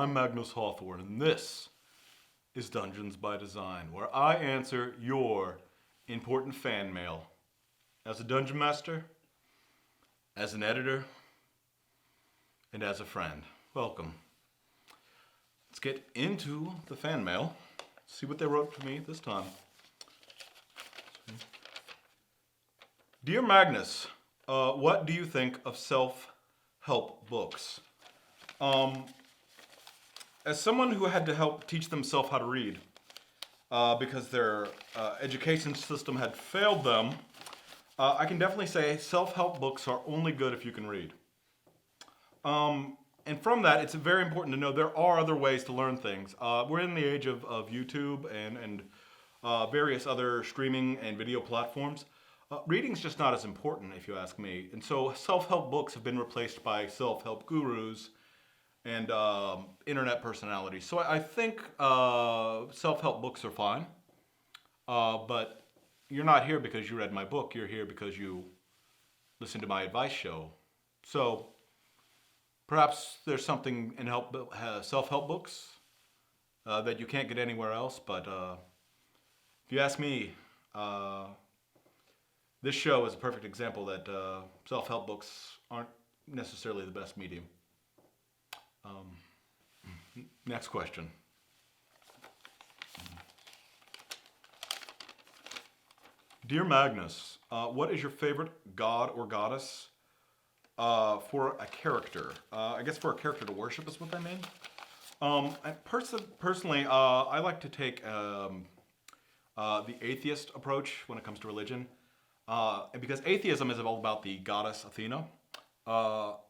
I'm Magnus Hawthorne, and this is Dungeons by Design, where I answer your important fan mail. As a dungeon master, as an editor, and as a friend. Welcome. Let's get into the fan mail. See what they wrote to me this time. Dear Magnus, what do you think of self-help books? As someone who had to help teach themselves how to read, because their education system had failed them, I can definitely say self-help books are only good if you can read. And from that, it's very important to know there are other ways to learn things. We're in the age of YouTube and various other streaming and video platforms. Reading's just not as important, if you ask me. And so self-help books have been replaced by self-help gurus and internet personalities. So I think self-help books are fine. But you're not here because you read my book. You're here because you listened to my advice show. So perhaps there's something in self-help books that you can't get anywhere else. But if you ask me, this show is a perfect example that self-help books aren't necessarily the best medium. Next question. Dear Magnus, what is your favorite god or goddess for a character? I guess for a character to worship is what I mean. Personally, I like to take the atheist approach when it comes to religion. Because atheism is all about the goddess Athena.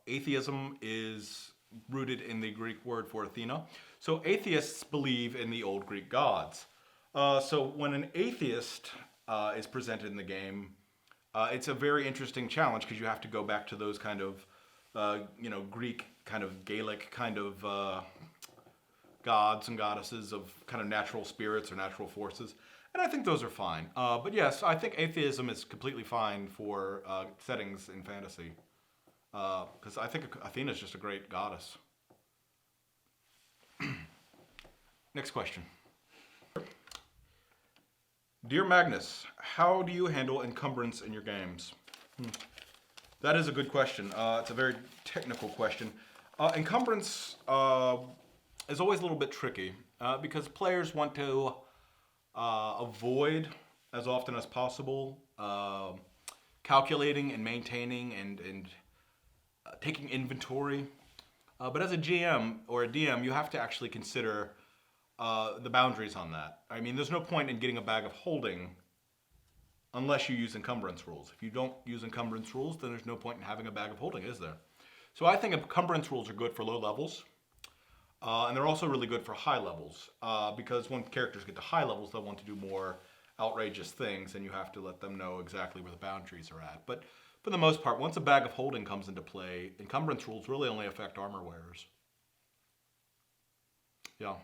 Atheism is rooted in the Greek word for Athena. So atheists believe in the old Greek gods. So when an atheist is presented in the game, it's a very interesting challenge because you have to go back to those kind of, Greek kind of Gaelic kind of gods and goddesses of kind of natural spirits or natural forces. And I think those are fine. But yes, I think atheism is completely fine for settings in fantasy. Because I think Athena is just a great goddess. Next question. Dear Magnus, how do you handle encumbrance in your games? That is a good question. It's a very technical question. Encumbrance is always a little bit tricky because players want to avoid as often as possible calculating and maintaining and taking inventory. But as a GM or a DM, you have to actually consider the boundaries on that. I mean, there's no point in getting a bag of holding unless you use encumbrance rules. If you don't use encumbrance rules, then there's no point in having a bag of holding, is there? So I think encumbrance rules are good for low levels. And they're also really good for high levels, because when characters get to high levels, they'll want to do more outrageous things, and you have to let them know exactly where the boundaries are at. But for the most part, once a bag of holding comes into play, encumbrance rules really only affect armor wearers. Yeah.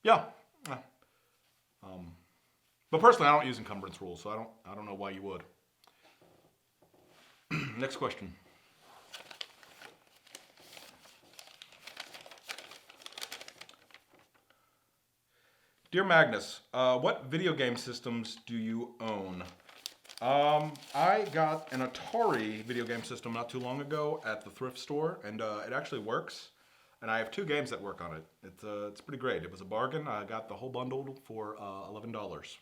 Yeah. But personally, I don't use encumbrance rules, so I don't know why you would. Next question. Dear Magnus, what video game systems do you own? I got an Atari video game system not too long ago at the thrift store, and it actually works. And I have 2 games that work on it. It's pretty great. It was a bargain. I got the whole bundle for $11.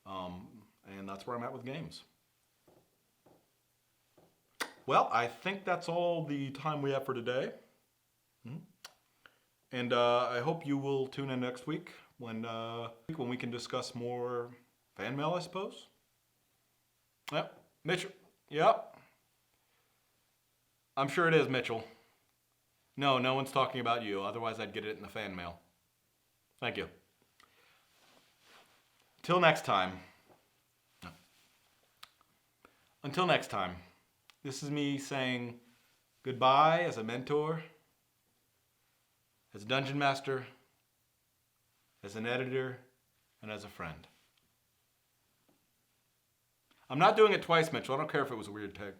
And that's where I'm at with games. Well, I think that's all the time we have for today. And I hope you will tune in next week when we can discuss more fan mail, I suppose. Yep, Mitchell. Yep. I'm sure it is, Mitchell. No one's talking about you. Otherwise, I'd get it in the fan mail. Thank you. Until next time. Until next time. This is me saying goodbye as a mentor, as a dungeon master, as an editor, and as a friend. I'm not doing it twice, Mitchell. I don't care if it was a weird take.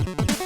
Bye.